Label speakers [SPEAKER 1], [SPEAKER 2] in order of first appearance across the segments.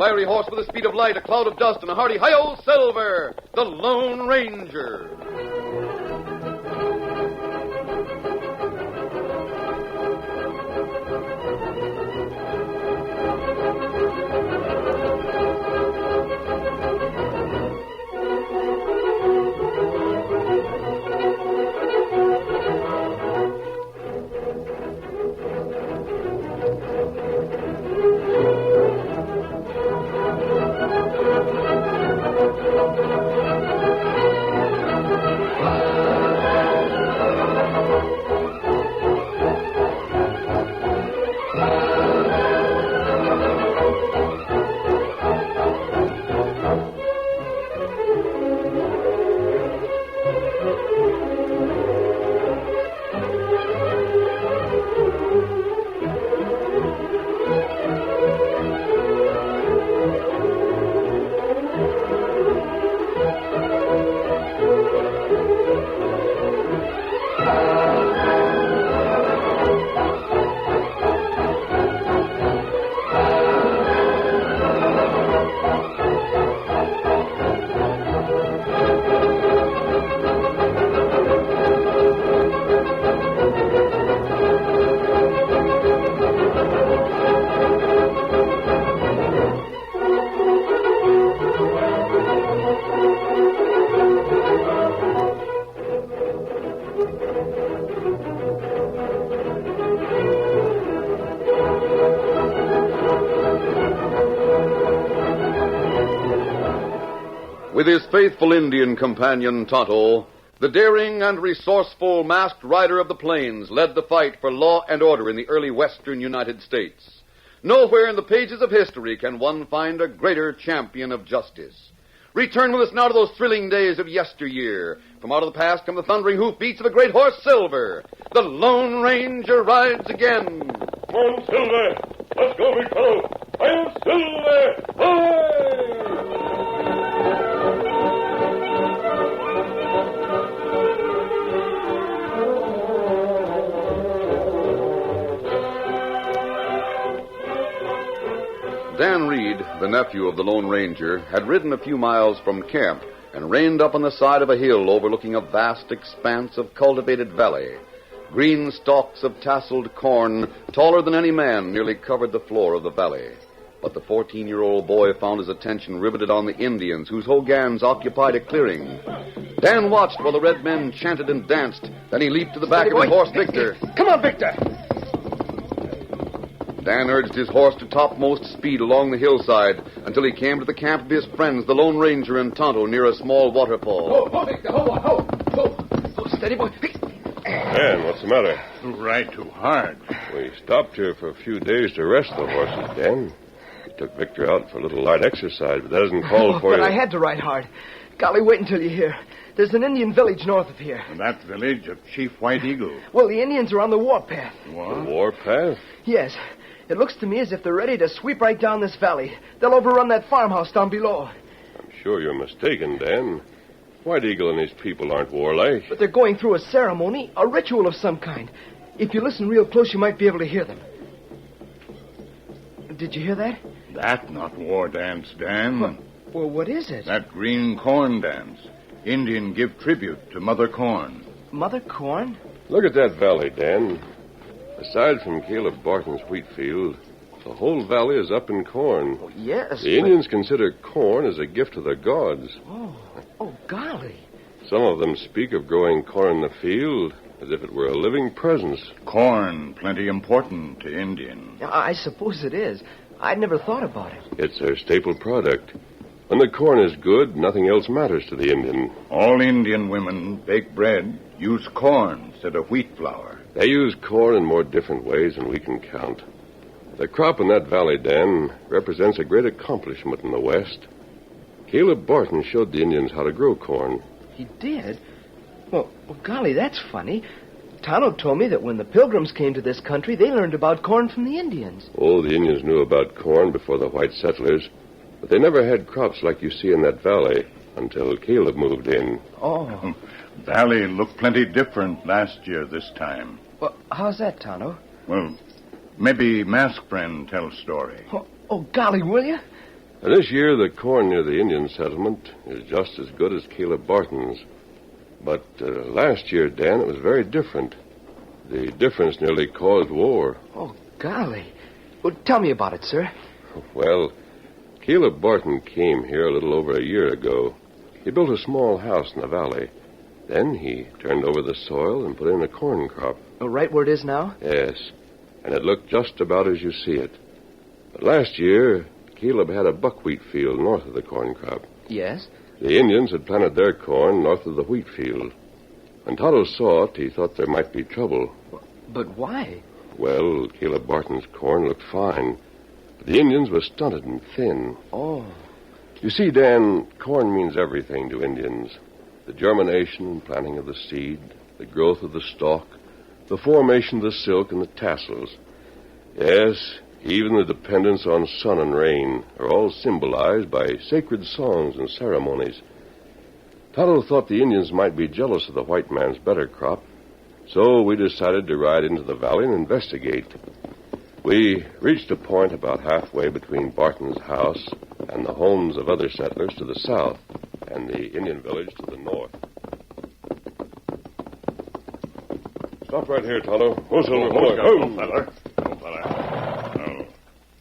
[SPEAKER 1] fiery horse with the speed of light, a cloud of dust, and a hearty hi-yo Silver, the Lone Ranger. With his faithful Indian companion, Tonto, the daring and resourceful masked rider of the plains led the fight for law and order in the early western United States. Nowhere in the pages of history can one find a greater champion of justice. Return with us now to those thrilling days of yesteryear. From out of the past come the thundering hoofbeats of a great horse, Silver. The Lone Ranger rides again.
[SPEAKER 2] Come on, Silver. Let's go, big fellow. I'm Silver. Hi!
[SPEAKER 1] Dan Reed, the nephew of the Lone Ranger, had ridden a few miles from camp and reined up on the side of a hill overlooking a vast expanse of cultivated valley. Green stalks of tasseled corn, taller than any man, nearly covered the floor of the valley. But the 14-year-old boy found his attention riveted on the Indians, whose hogans occupied a clearing. Dan watched while the red men chanted and danced. Then he leaped to the back of his horse, Victor.
[SPEAKER 3] Come on, Victor!
[SPEAKER 1] Dan urged his horse to topmost speed along the hillside until he came to the camp of his friends, the Lone Ranger and Tonto, near a small waterfall.
[SPEAKER 3] Ho, Victor, ho. Steady, boy.
[SPEAKER 2] Dan, what's the matter?
[SPEAKER 4] You ride too hard.
[SPEAKER 2] We stopped here for a few days to rest the horses, Dan. We took Victor out for a little light exercise, but that doesn't call for
[SPEAKER 3] but
[SPEAKER 2] you.
[SPEAKER 3] I had to ride hard. Golly, wait until you hear. There's an Indian village north of here.
[SPEAKER 4] That village of Chief White Eagle.
[SPEAKER 3] Well, the Indians are on the warpath.
[SPEAKER 4] What?
[SPEAKER 2] The warpath?
[SPEAKER 3] Yes. It looks to me as if they're ready to sweep right down this valley. They'll overrun that farmhouse down below.
[SPEAKER 2] I'm sure you're mistaken, Dan. White Eagle and his people aren't warlike.
[SPEAKER 3] But they're going through a ceremony, a ritual of some kind. If you listen real close, you might be able to hear them. Did you hear that?
[SPEAKER 4] That not war dance, Dan.
[SPEAKER 3] Well, what is it?
[SPEAKER 4] That green corn dance. Indian give tribute to Mother Corn.
[SPEAKER 3] Mother Corn?
[SPEAKER 2] Look at that valley, Dan. Aside from Caleb Barton's wheat field, the whole valley is up in corn.
[SPEAKER 3] Oh, yes.
[SPEAKER 2] The Indians consider corn as a gift to their gods.
[SPEAKER 3] Oh, golly.
[SPEAKER 2] Some of them speak of growing corn in the field as if it were a living presence.
[SPEAKER 4] Corn, plenty important to Indian.
[SPEAKER 3] I suppose it is. I'd never thought about it.
[SPEAKER 2] It's their staple product. When the corn is good, nothing else matters to the Indian.
[SPEAKER 4] All Indian women bake bread, use corn instead of wheat flour.
[SPEAKER 2] They use corn in more different ways than we can count. The crop in that valley, Dan, represents a great accomplishment in the West. Caleb Barton showed the Indians how to grow corn.
[SPEAKER 3] He did? Well, golly, that's funny. Tonto told me that when the Pilgrims came to this country, they learned about corn from the Indians.
[SPEAKER 2] Oh, the Indians knew about corn before the white settlers, but they never had crops like you see in that valley until Caleb moved in.
[SPEAKER 3] Oh.
[SPEAKER 4] Valley looked plenty different last year this time.
[SPEAKER 3] Well, how's that, Tonto?
[SPEAKER 4] Well, maybe Mask Friend tell story.
[SPEAKER 3] Oh, golly, will you?
[SPEAKER 2] This year, the corn near the Indian settlement is just as good as Caleb Barton's. But last year, Dan, it was very different. The difference nearly caused war.
[SPEAKER 3] Oh, golly. Well, tell me about it, sir.
[SPEAKER 2] Well, Caleb Barton came here a little over a year ago. He built a small house in the valley. Then he turned over the soil and put in a corn crop.
[SPEAKER 3] Oh, right where it is now?
[SPEAKER 2] Yes, and it looked just about as you see it. But last year, Caleb had a buckwheat field north of the corn crop.
[SPEAKER 3] Yes?
[SPEAKER 2] The Indians had planted their corn north of the wheat field. When Tonto saw it, he thought there might be trouble.
[SPEAKER 3] But why?
[SPEAKER 2] Well, Caleb Barton's corn looked fine. But the Indians were stunted and thin.
[SPEAKER 3] Oh.
[SPEAKER 2] You see, Dan, corn means everything to Indians. The germination and planting of the seed, the growth of the stalk, the formation of the silk and the tassels. Yes, even the dependence on sun and rain are all symbolized by sacred songs and ceremonies. Tonto thought the Indians might be jealous of the white man's better crop, so we decided to ride into the valley and investigate. We reached a point about halfway between Barton's house and the homes of other settlers to the south and the Indian village to the north. Stop right here, Tonto. Whoa, Silver.
[SPEAKER 4] Oh,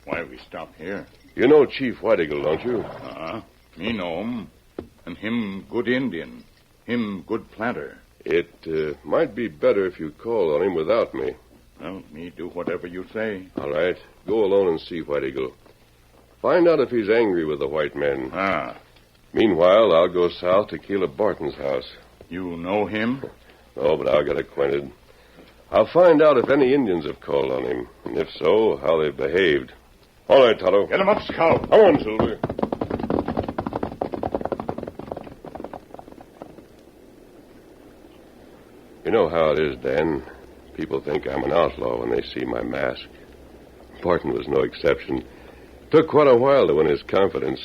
[SPEAKER 4] why we stop here?
[SPEAKER 2] You know Chief White Eagle, don't you?
[SPEAKER 4] Me know him. And him good Indian. Him good planter.
[SPEAKER 2] It might be better if you called on him without me.
[SPEAKER 4] Well, me do whatever you say.
[SPEAKER 2] All right. Go alone and see White Eagle. Find out if he's angry with the white men. Meanwhile, I'll go south to Caleb Barton's house.
[SPEAKER 4] You know him?
[SPEAKER 2] No, but I'll get acquainted. I'll find out if any Indians have called on him, and if so, how they've behaved. All right, Tonto.
[SPEAKER 4] Get him up, Scout.
[SPEAKER 2] Come on, Silver. You know how it is, Dan. People think I'm an outlaw when they see my mask. Barton was no exception. Took quite a while to win his confidence.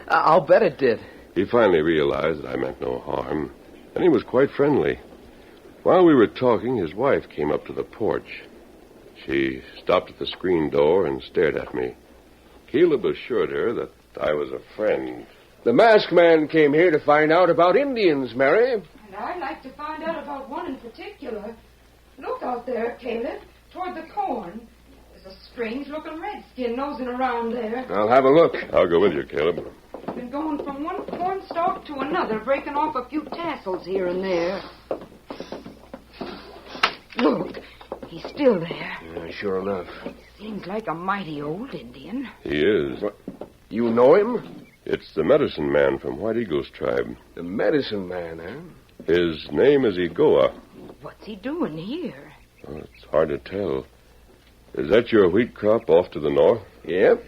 [SPEAKER 3] I'll bet it did.
[SPEAKER 2] He finally realized that I meant no harm, and he was quite friendly. While we were talking, his wife came up to the porch. She stopped at the screen door and stared at me. Caleb assured her that I was a friend.
[SPEAKER 5] The masked man came here to find out about Indians, Mary.
[SPEAKER 6] And I'd like to find out about one in particular. Look out there, Caleb, toward the corn. There's a strange-looking redskin nosing around there.
[SPEAKER 5] I'll have a look.
[SPEAKER 2] I'll go with you, Caleb.
[SPEAKER 6] Been going from one corn stalk to another, breaking off a few tassels here and there. Look, he's still there.
[SPEAKER 5] Yeah, sure enough.
[SPEAKER 6] Seems like a mighty old Indian.
[SPEAKER 2] He is.
[SPEAKER 5] What? You know him?
[SPEAKER 2] It's the medicine man from White Eagle's tribe.
[SPEAKER 5] The medicine man, eh?
[SPEAKER 2] His name is Egoa.
[SPEAKER 6] What's he doing here?
[SPEAKER 2] Well, it's hard to tell. Is that your wheat crop off to the north?
[SPEAKER 5] Yep.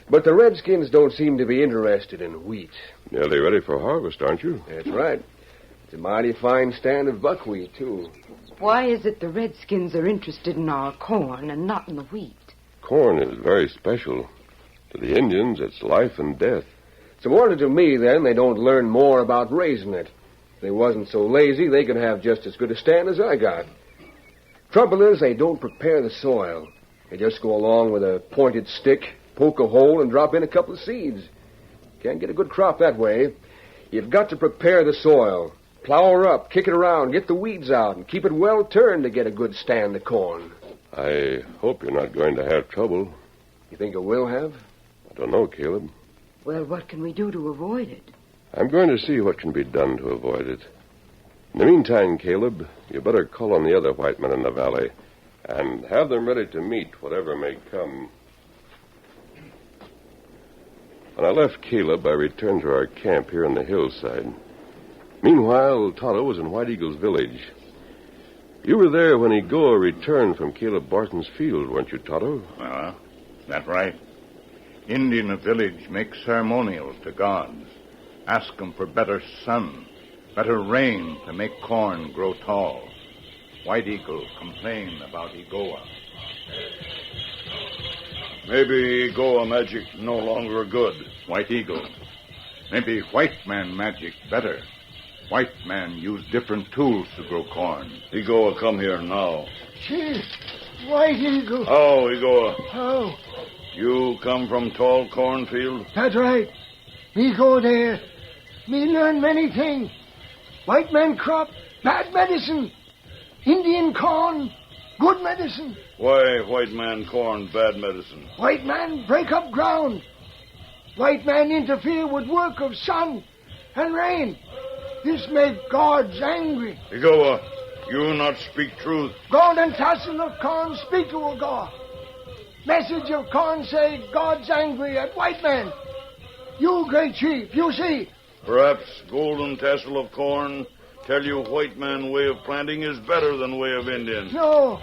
[SPEAKER 5] But the Redskins don't seem to be interested in wheat.
[SPEAKER 2] Nearly ready for harvest, aren't you?
[SPEAKER 5] That's right. It's a mighty fine stand of buckwheat, too.
[SPEAKER 6] Why is it the Redskins are interested in our corn and not in the wheat?
[SPEAKER 2] Corn is very special. To the Indians, it's life and death.
[SPEAKER 5] It's a wonder to me, then, they don't learn more about raising it. If they wasn't so lazy, they could have just as good a stand as I got. Trouble is, they don't prepare the soil. They just go along with a pointed stick, poke a hole, and drop in a couple of seeds. Can't get a good crop that way. You've got to prepare the soil. Plow her up, kick it around, get the weeds out, and keep it well turned to get a good stand of corn.
[SPEAKER 2] I hope you're not going to have trouble.
[SPEAKER 5] You think it will have?
[SPEAKER 2] I don't know, Caleb.
[SPEAKER 6] Well, what can we do to avoid it?
[SPEAKER 2] I'm going to see what can be done to avoid it. In the meantime, Caleb, you better call on the other white men in the valley and have them ready to meet whatever may come. When I left Caleb, I returned to our camp here on the hillside. Meanwhile, Tonto was in White Eagle's village. You were there when Egoa returned from Caleb Barton's field, weren't you, Tonto?
[SPEAKER 4] That's right. Indian village make ceremonial to gods. Ask them for better sun, better rain to make corn grow tall. White Eagle complain about Egoa.
[SPEAKER 1] Maybe Egoa magic no longer good.
[SPEAKER 4] White Eagle. Maybe white man magic better. White man use different tools to grow corn.
[SPEAKER 1] Egoa come here now.
[SPEAKER 5] Gee, White Eagle.
[SPEAKER 1] Oh, Egoa.
[SPEAKER 5] Oh,
[SPEAKER 4] You come from Tall Cornfield?
[SPEAKER 7] That's right. Me go there. Me learn many things. White man crop, bad medicine. Indian corn, good medicine.
[SPEAKER 4] Why white man corn bad medicine?
[SPEAKER 7] White man break up ground. White man interfere with work of sun and rain. This make gods angry.
[SPEAKER 4] Igoa, you not speak truth.
[SPEAKER 7] God and tassel of corn speak to a God. Message of corn say God's angry at white man. You, great chief, you see.
[SPEAKER 4] Perhaps golden tassel of corn tell you white man way of planting is better than way of Indian.
[SPEAKER 7] No.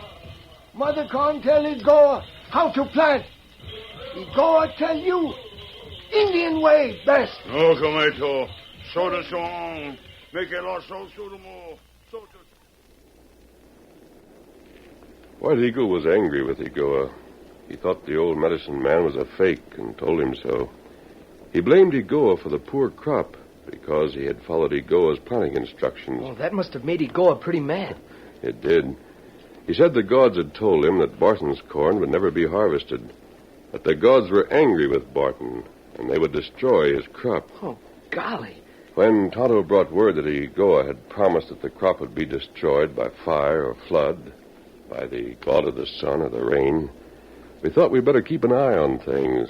[SPEAKER 7] Mother corn tell Igoa how to plant. Igoa tell you Indian way best.
[SPEAKER 4] No, Cometo. Soda song. Make it also suitable.
[SPEAKER 2] White Eagle was angry with Igoa. He thought the old medicine man was a fake and told him so. He blamed Igoa for the poor crop because he had followed Igoa's planting instructions.
[SPEAKER 3] Well, that must have made Igoa pretty mad.
[SPEAKER 2] It did. He said the gods had told him that Barton's corn would never be harvested, that the gods were angry with Barton, and they would destroy his crop.
[SPEAKER 3] Oh, golly.
[SPEAKER 2] When Tonto brought word that Igoa had promised that the crop would be destroyed by fire or flood, by the god of the sun or the rain, we thought we'd better keep an eye on things.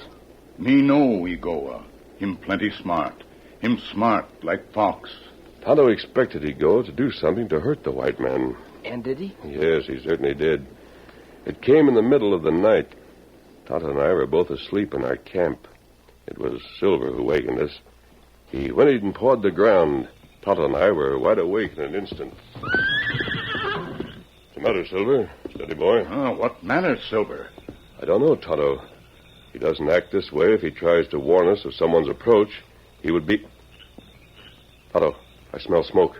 [SPEAKER 4] Me know Igoa. Him plenty smart. Him smart like fox.
[SPEAKER 2] Tonto expected Igoa to do something to hurt the white man.
[SPEAKER 3] And did he?
[SPEAKER 2] Yes, he certainly did. It came in the middle of the night. Tonto and I were both asleep in our camp. It was Silver who wakened us. He whinnied and pawed the ground. Tonto and I were wide awake in an instant. What's the matter, Silver? Steady, boy.
[SPEAKER 4] Oh, what manner, Silver?
[SPEAKER 2] I don't know, Tonto. He doesn't act this way if he tries to warn us of someone's approach. He would be... Tonto, I smell smoke.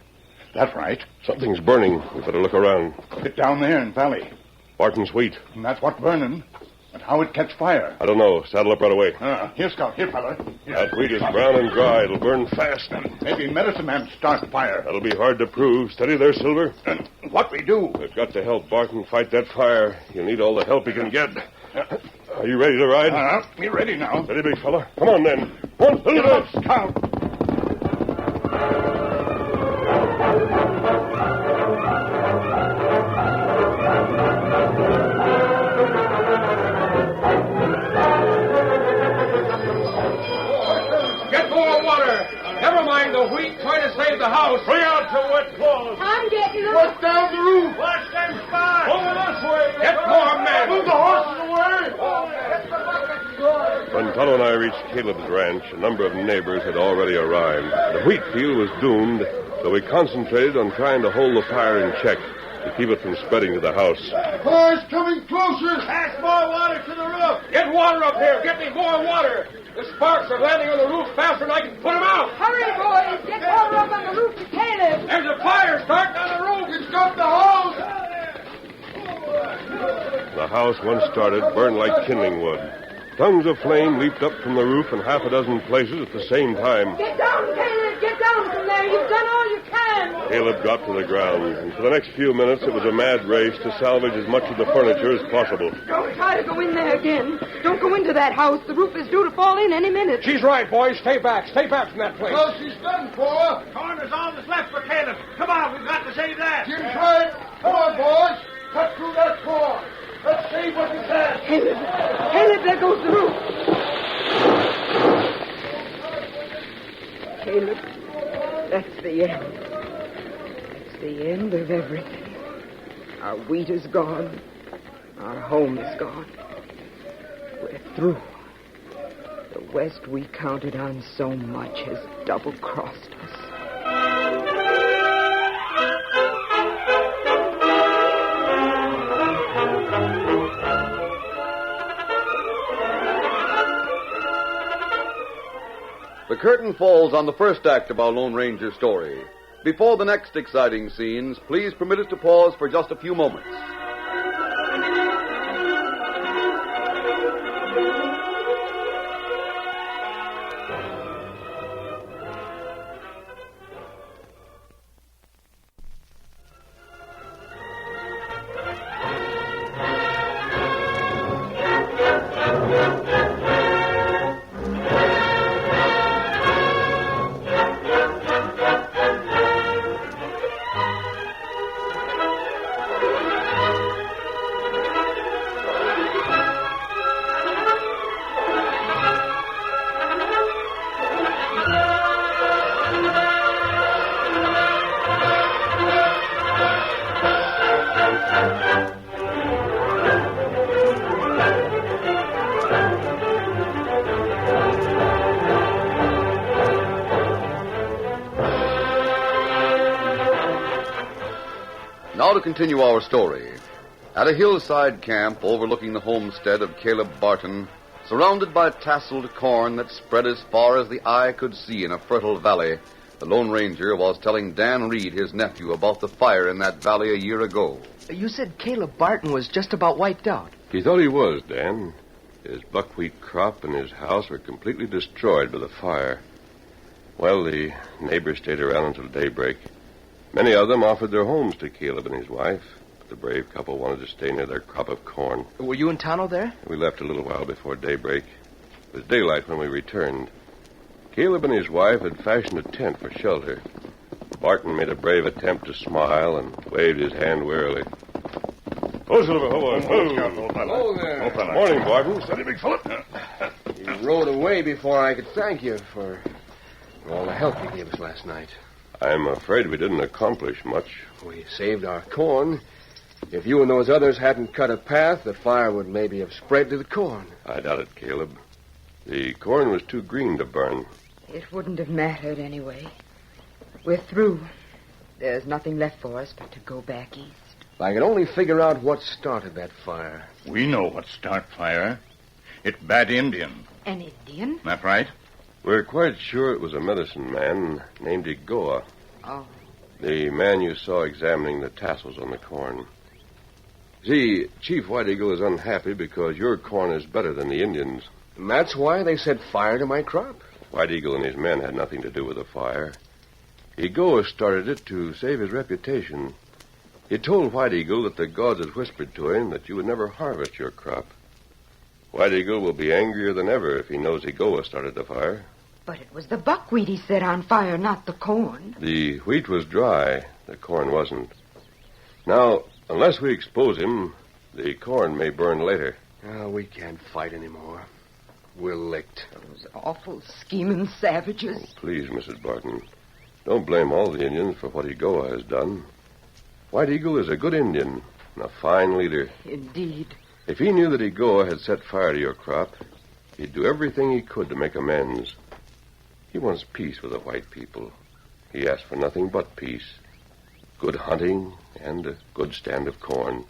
[SPEAKER 4] That's right.
[SPEAKER 2] Something's burning. We better look around.
[SPEAKER 4] It down there in valley.
[SPEAKER 2] Barton's wheat.
[SPEAKER 4] And that's what burning. But how it catch fire?
[SPEAKER 2] I don't know. Saddle up right away.
[SPEAKER 4] Here, Scout. Here, fella. Here.
[SPEAKER 2] That wheat is brown and dry. It'll burn fast.
[SPEAKER 4] Maybe medicine man start fire.
[SPEAKER 2] That'll be hard to prove. Steady there, Silver.
[SPEAKER 4] And what we do?
[SPEAKER 2] We've got to help Barton fight that fire. He'll need all the help he can get. Are you ready to ride?
[SPEAKER 4] We're ready now.
[SPEAKER 2] Steady, big fella. Come on, then. One, two,
[SPEAKER 4] Get up, Scout.
[SPEAKER 5] Get more water. Never mind the wheat. Try to save the house.
[SPEAKER 4] Bring out the wet cloths.
[SPEAKER 6] I'm getting them.
[SPEAKER 4] What's down the roof? Watch them spots. Over this way.
[SPEAKER 5] Get more men.
[SPEAKER 4] Move the horses away.
[SPEAKER 2] When Tonto and I reached Caleb's ranch, a number of neighbors had already arrived. The wheat field was doomed, so we concentrated on trying to hold the fire in check to keep it from spreading to the house.
[SPEAKER 4] Fire's coming closer. Pass more water to the roof.
[SPEAKER 5] Get water up here. Get me more water. The sparks are landing on the roof faster than I can put them out.
[SPEAKER 6] Hurry, boys. Get water up on the roof to Caleb.
[SPEAKER 5] There's a fire starting on the roof.
[SPEAKER 4] It's got the house.
[SPEAKER 2] The house, once started, burned like kindling wood. Tongues of flame leaped up from the roof in half a dozen places at the same time.
[SPEAKER 6] Get down, Caleb. Get down from there. You've done all you can.
[SPEAKER 2] Caleb dropped to the ground, and for the next few minutes it was a mad race to salvage as much of the furniture as possible.
[SPEAKER 6] Don't try to go in there again. Don't go into that house. The roof is due to fall in any minute.
[SPEAKER 5] She's right, boys. Stay back. Stay back from that place.
[SPEAKER 4] Well, she's done for.
[SPEAKER 8] Corn is all that's left for Caleb. Come on, we've got to save that.
[SPEAKER 4] Jim tried. Come on, boys. Cut through that corn. Let's see what we can.
[SPEAKER 6] Caleb. Caleb, there goes the roof. Caleb, that's the end. It's the end of everything. Our wheat is gone. Our home is gone. We're through. The West we counted on so much has double-crossed us.
[SPEAKER 1] The curtain falls on the first act of our Lone Ranger story. Before the next exciting scenes, please permit us to pause for just a few moments. Now to continue our story. At a hillside camp overlooking the homestead of Caleb Barton, surrounded by tasseled corn that spread as far as the eye could see in a fertile valley, the Lone Ranger was telling Dan Reed, his nephew, about the fire in that valley a year ago.
[SPEAKER 3] You said Caleb Barton was just about wiped out.
[SPEAKER 2] He thought he was, Dan. His buckwheat crop and his house were completely destroyed by the fire. Well, the neighbors stayed around until daybreak. Many of them offered their homes to Caleb and his wife, but the brave couple wanted to stay near their crop of corn.
[SPEAKER 3] Were you and Tonto there?
[SPEAKER 2] We left a little while before daybreak. It was daylight when we returned. Caleb and his wife had fashioned a tent for shelter. Barton made a brave attempt to smile and waved his hand wearily.
[SPEAKER 4] Oh, Silver, hello
[SPEAKER 5] there.
[SPEAKER 2] Morning, Barton.
[SPEAKER 4] Steady, big fella.
[SPEAKER 5] You rode away before I could thank you for all the help you gave us last night.
[SPEAKER 2] I'm afraid we didn't accomplish much.
[SPEAKER 5] We saved our corn. If you and those others hadn't cut a path, the fire would maybe have spread to the corn.
[SPEAKER 2] I doubt it, Caleb. The corn was too green to burn.
[SPEAKER 6] It wouldn't have mattered anyway. We're through. There's nothing left for us but to go back east.
[SPEAKER 5] If I could only figure out what started that fire.
[SPEAKER 4] We know what start fire. It's bad Indian.
[SPEAKER 6] An Indian?
[SPEAKER 4] That right?
[SPEAKER 2] We're quite sure it was a medicine man named Igoa.
[SPEAKER 6] Oh.
[SPEAKER 2] The man you saw examining the tassels on the corn. See, Chief White Eagle is unhappy because your corn is better than the Indians.
[SPEAKER 5] And that's why they set fire to my crop.
[SPEAKER 2] White Eagle and his men had nothing to do with the fire. Igoa started it to save his reputation. He told White Eagle that the gods had whispered to him that you would never harvest your crop. White Eagle will be angrier than ever if he knows Igoa started the fire.
[SPEAKER 6] But it was the buckwheat he set on fire, not the corn.
[SPEAKER 2] The wheat was dry. The corn wasn't. Now, unless we expose him, the corn may burn later.
[SPEAKER 5] Oh, we can't fight anymore. We're licked.
[SPEAKER 6] Those awful scheming savages.
[SPEAKER 2] Oh, please, Mrs. Barton, don't blame all the Indians for what Igoa has done. White Eagle is a good Indian and a fine leader.
[SPEAKER 6] Indeed.
[SPEAKER 2] If he knew that Igoa had set fire to your crop, he'd do everything he could to make amends. He wants peace with the white people. He asks for nothing but peace. Good hunting and a good stand of corn.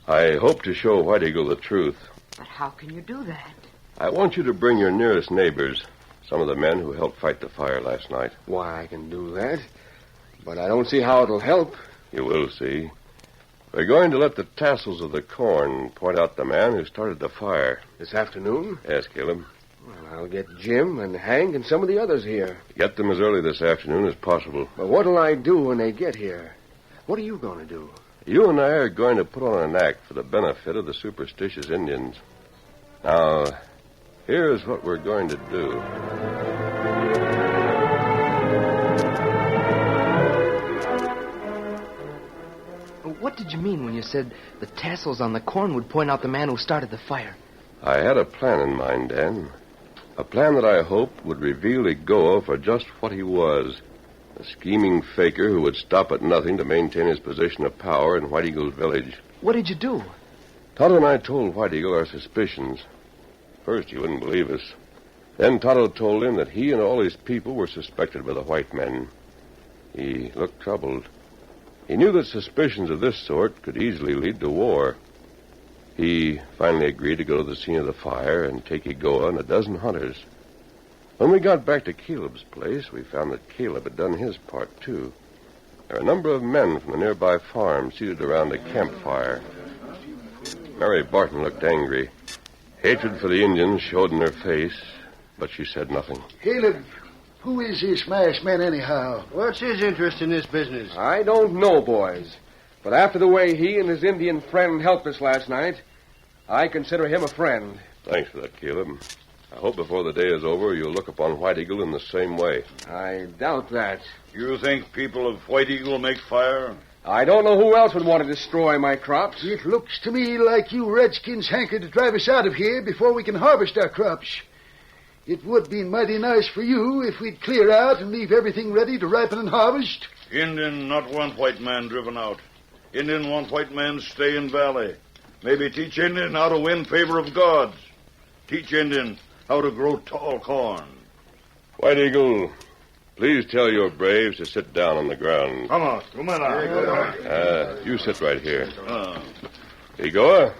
[SPEAKER 2] I hope to show White Eagle the truth.
[SPEAKER 6] But how can you do that?
[SPEAKER 2] I want you to bring your nearest neighbors, some of the men who helped fight the fire last night.
[SPEAKER 5] Why, I can do that. But I don't see how it'll help.
[SPEAKER 2] You will see. We're going to let the tassels of the corn point out the man who started the fire.
[SPEAKER 5] This afternoon?
[SPEAKER 2] Yes, Caleb.
[SPEAKER 5] Well, I'll get Jim and Hank and some of the others here.
[SPEAKER 2] Get them as early this afternoon as possible.
[SPEAKER 5] But what'll I do when they get here? What are you going to do?
[SPEAKER 2] You and I are going to put on an act for the benefit of the superstitious Indians. Now, here's what we're going to do.
[SPEAKER 3] What did you mean when you said the tassels on the corn would point out the man who started the fire?
[SPEAKER 2] I had a plan in mind, Dan. A plan that I hoped would reveal Igoa for just what he was. A scheming faker who would stop at nothing to maintain his position of power in White Eagle's village.
[SPEAKER 3] What did you do?
[SPEAKER 2] Tonto and I told White Eagle our suspicions. First, he wouldn't believe us. Then Tonto told him that he and all his people were suspected by the white men. He looked troubled. He knew that suspicions of this sort could easily lead to war. He finally agreed to go to the scene of the fire and take Igoa and a dozen hunters. When we got back to Caleb's place, we found that Caleb had done his part, too. There were a number of men from the nearby farm seated around a campfire. Mary Barton looked angry. Hatred for the Indians showed in her face, but she said nothing.
[SPEAKER 7] Caleb, who is this masked man anyhow?
[SPEAKER 8] What's his interest in this business?
[SPEAKER 5] I don't know, boys. But after the way he and his Indian friend helped us last night, I consider him a friend.
[SPEAKER 2] Thanks for that, Caleb. I hope before the day is over you'll look upon White Eagle in the same way.
[SPEAKER 5] I doubt that.
[SPEAKER 9] You think people of White Eagle make fire?
[SPEAKER 5] I don't know who else would want to destroy my crops.
[SPEAKER 7] It looks to me like you redskins hanker to drive us out of here before we can harvest our crops. It would be mighty nice for you if we'd clear out and leave everything ready to ripen and harvest.
[SPEAKER 9] Indian not want white man driven out. Indian want white man stay in valley. Maybe teach Indian how to win favor of gods. Teach Indian how to grow tall corn.
[SPEAKER 2] White Eagle, Please tell your braves to sit down on the ground.
[SPEAKER 9] Vamos,
[SPEAKER 2] You sit right here. Igoa,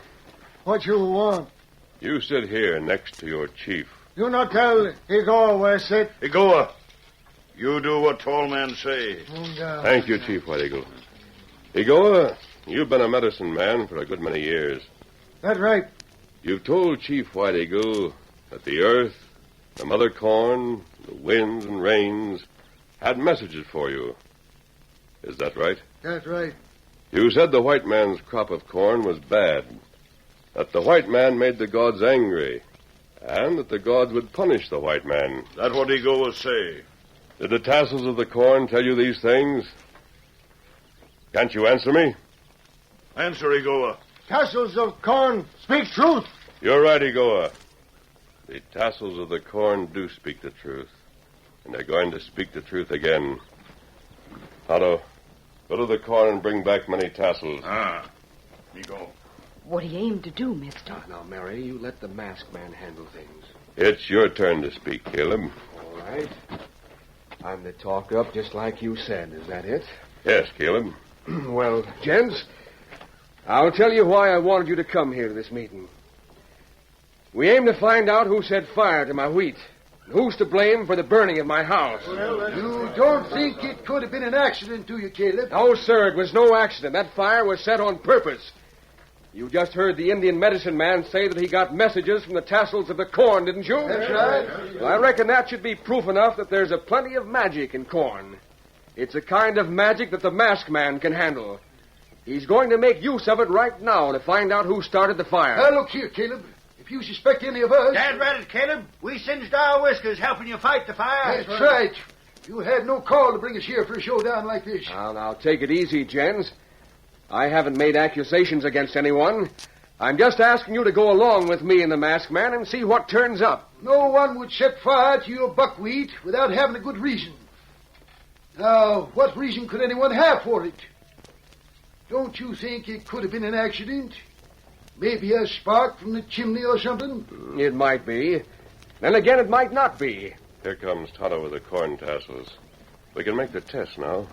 [SPEAKER 10] What you want?
[SPEAKER 2] you sit here next to your chief.
[SPEAKER 10] You not tell Igor where sit.
[SPEAKER 9] Igoa, you do what tall man say.
[SPEAKER 2] Thank you, Chief White Eagle. Igoa, you've been a medicine man for a good many years.
[SPEAKER 10] That right.
[SPEAKER 2] You've told Chief White Eagle that the earth, the mother corn, the winds and rains had messages for you. Is that right?
[SPEAKER 10] That's right.
[SPEAKER 2] You said the white man's crop of corn was bad, that the white man made the gods angry, and that the gods would punish the white man.
[SPEAKER 9] That's what Igoa say.
[SPEAKER 2] Did the tassels of the corn tell you these things? Can't you answer me?
[SPEAKER 9] Answer, Igoa.
[SPEAKER 10] Tassels of corn speak truth.
[SPEAKER 2] You're right, Igoa. The tassels of the corn do speak the truth, and they're going to speak the truth again. Otto, go to the corn and bring back many tassels.
[SPEAKER 9] Me go.
[SPEAKER 6] What do you aim to do, mister?
[SPEAKER 5] Now, Mary, you let the masked man handle things.
[SPEAKER 2] It's your turn to speak, Caleb.
[SPEAKER 5] All right. I'm to talk up just like you said. Is that it?
[SPEAKER 2] Yes, Caleb.
[SPEAKER 5] Well, gents, I'll tell you why I wanted you to come here to this meeting. We aim to find out who set fire to my wheat, and who's to blame for the burning of my house.
[SPEAKER 7] You don't think it could have been an accident, do you, Caleb?
[SPEAKER 5] No, sir, it was no accident. That fire was set on purpose. You just heard the Indian medicine man say that he got messages from the tassels of the corn, didn't you?
[SPEAKER 7] That's right.
[SPEAKER 5] Well, I reckon that should be proof enough that there's a plenty of magic in corn. It's a kind of magic that the masked man can handle. He's going to make use of it right now to find out who started the fire.
[SPEAKER 7] Now, look here, Caleb. If you suspect any of us...
[SPEAKER 8] Dad read it, Caleb. We singed our whiskers helping you fight the fire.
[SPEAKER 7] That's right. You had no call to bring us here for a showdown like this.
[SPEAKER 5] Now, take it easy, gents. I haven't made accusations against anyone. I'm just asking you to go along with me and the masked man and see what turns up.
[SPEAKER 7] No one would set fire to your buckwheat without having a good reason. Now, what reason could anyone have for it? Don't you think it could have been an accident? Maybe a spark from the chimney or something?
[SPEAKER 5] It might be. Then again, it might not be.
[SPEAKER 2] Here comes Tonto with the corn tassels. We can make the test now.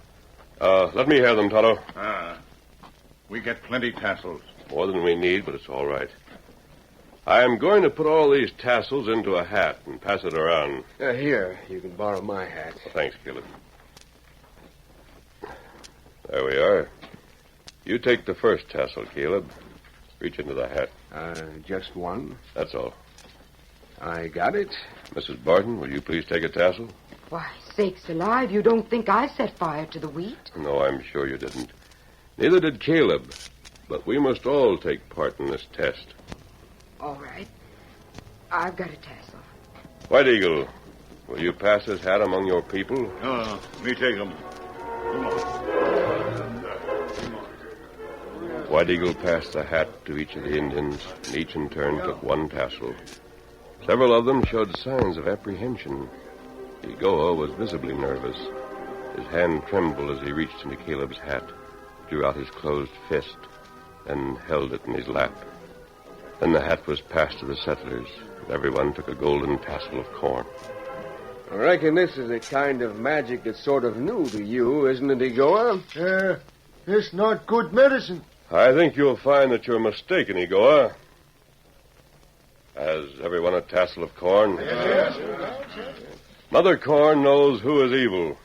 [SPEAKER 2] Let me have them, Tonto.
[SPEAKER 4] We get plenty tassels.
[SPEAKER 2] More than we need, but it's all right. I am going to put all these tassels into a hat and pass it around.
[SPEAKER 5] Here, you can borrow my hat.
[SPEAKER 2] Well, thanks, Caleb. There we are. You take the first tassel, Caleb. Reach into the hat.
[SPEAKER 5] Just one.
[SPEAKER 2] That's all.
[SPEAKER 5] I got it.
[SPEAKER 2] Mrs. Barton, will you please take a tassel?
[SPEAKER 6] Why, sakes alive, you don't think I set fire to the wheat?
[SPEAKER 2] No, I'm sure you didn't. Neither did Caleb. But we must all take part in this test.
[SPEAKER 6] All right. I've got a tassel.
[SPEAKER 2] White Eagle, will you pass this hat among your people?
[SPEAKER 9] No, me take them. Come on.
[SPEAKER 2] White Eagle passed the hat to each of the Indians, and each in turn took one tassel. Several of them showed signs of apprehension. Igoa was visibly nervous. His hand trembled as he reached into Caleb's hat, drew out his closed fist, then held it in his lap. Then the hat was passed to the settlers, and everyone took a golden tassel of corn.
[SPEAKER 5] I reckon this is a kind of magic that's sort of new to you, isn't it, Igoa?
[SPEAKER 10] It's not good medicine.
[SPEAKER 2] I think you'll find that you're mistaken, Igoa. Has everyone a tassel of corn?
[SPEAKER 10] Yes.
[SPEAKER 2] Mother Corn knows who is evil.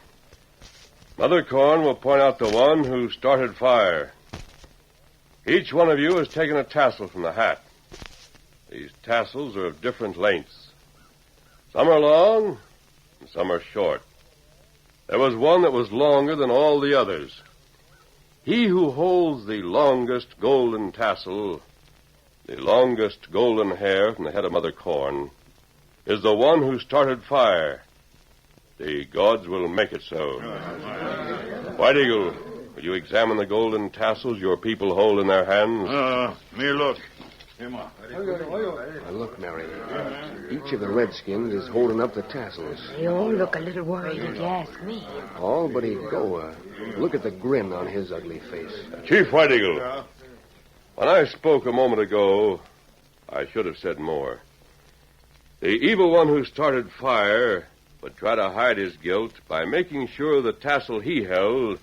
[SPEAKER 2] Mother Corn will point out the one who started fire. Each one of you has taken a tassel from the hat. These tassels are of different lengths. Some are long, and some are short. There was one that was longer than all the others. He who holds the longest golden tassel, the longest golden hair from the head of Mother Corn, is the one who started fire. The gods will make it so. White Eagle, will you examine the golden tassels your people hold in their hands?
[SPEAKER 9] Me look. Come on.
[SPEAKER 5] Now, look, Mary. Each of the redskins is holding up the tassels.
[SPEAKER 6] They all look a little worried, if you ask me.
[SPEAKER 5] All but Igoa. Look at the grin on his ugly face.
[SPEAKER 2] Chief White Eagle, when I spoke a moment ago, I should have said more. The evil one who started fire would try to hide his guilt by making sure the tassel he held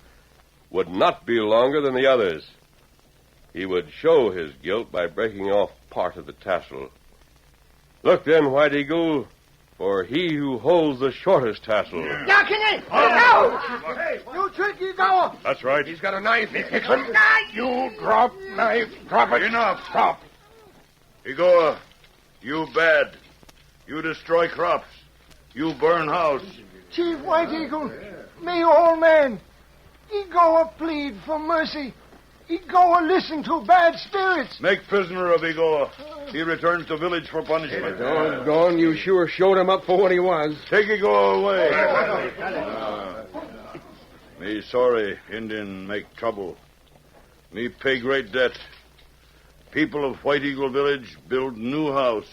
[SPEAKER 2] would not be longer than the others. He would show his guilt by breaking off part of the tassel. Look then, White Eagle, for he who holds the shortest tassel.
[SPEAKER 10] Now, can you? No! Hey, you tricky goer!
[SPEAKER 9] That's right.
[SPEAKER 5] He's got a knife.
[SPEAKER 9] You drop knife. Drop it. Enough. Stop. Egoa, you bad. You destroy crops. You burn house.
[SPEAKER 10] Chief White Eagle, me old man. He go a plead for mercy. He go a listen to bad spirits.
[SPEAKER 9] Make prisoner of Egoa. He returns to village for punishment.
[SPEAKER 5] Doggone, you sure showed him up for what he was.
[SPEAKER 9] Take Egoa away. Me sorry Indian make trouble. Me pay great debt. People of White Eagle Village build new house.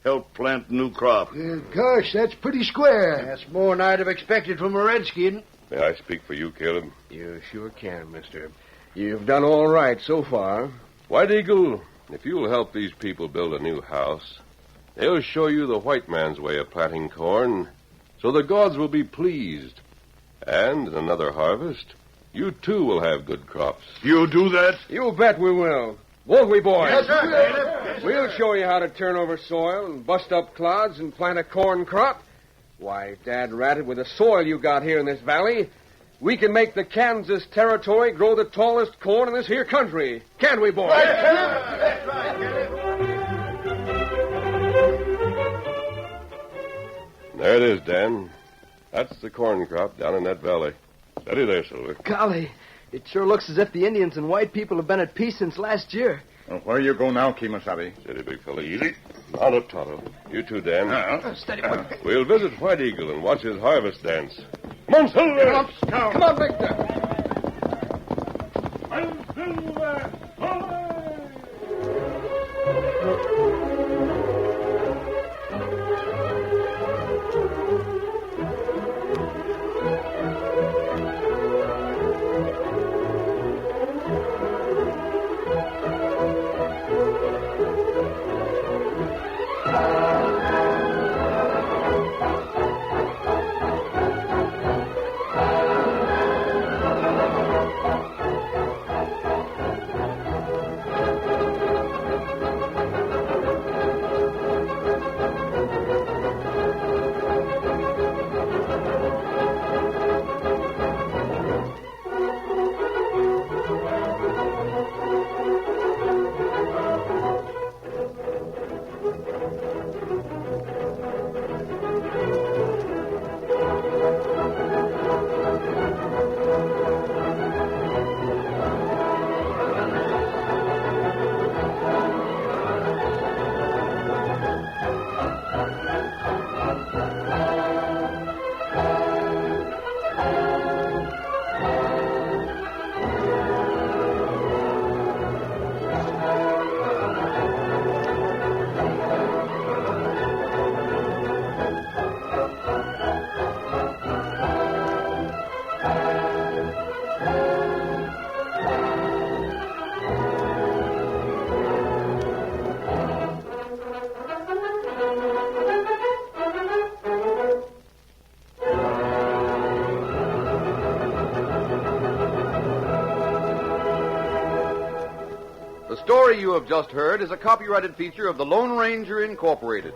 [SPEAKER 9] Help plant new crop.
[SPEAKER 7] Gosh, that's pretty square.
[SPEAKER 10] That's more than I'd have expected from a redskin.
[SPEAKER 2] May I speak for you, Caleb?
[SPEAKER 5] You sure can, mister. You've done all right so far.
[SPEAKER 2] White Eagle, if you'll help these people build a new house, they'll show you the white man's way of planting corn, so the gods will be pleased. And in another harvest, you too will have good crops.
[SPEAKER 9] You do that?
[SPEAKER 5] You bet we will. Won't we, boys?
[SPEAKER 10] Yes, sir.
[SPEAKER 5] We'll show you how to turn over soil and bust up clods and plant a corn crop. Why, Dad Ratted, with the soil you got here in this valley, we can make the Kansas Territory grow the tallest corn in this here country. Can't we, boys?
[SPEAKER 10] That's right.
[SPEAKER 2] There it is, Dan. That's the corn crop down in that valley. Steady there, Silver.
[SPEAKER 3] Golly, it sure looks as if the Indians and white people have been at peace since last year.
[SPEAKER 4] Well, where you go now, Kemosabe?
[SPEAKER 2] Steady, big fella. Easy. Mount up, Tonto. You too, Dan.
[SPEAKER 3] Steady,
[SPEAKER 2] We'll visit White Eagle and watch his harvest dance. Come on, Silver!
[SPEAKER 5] Come on, Victor.
[SPEAKER 1] The story you have just heard is a copyrighted feature of the Lone Ranger Incorporated.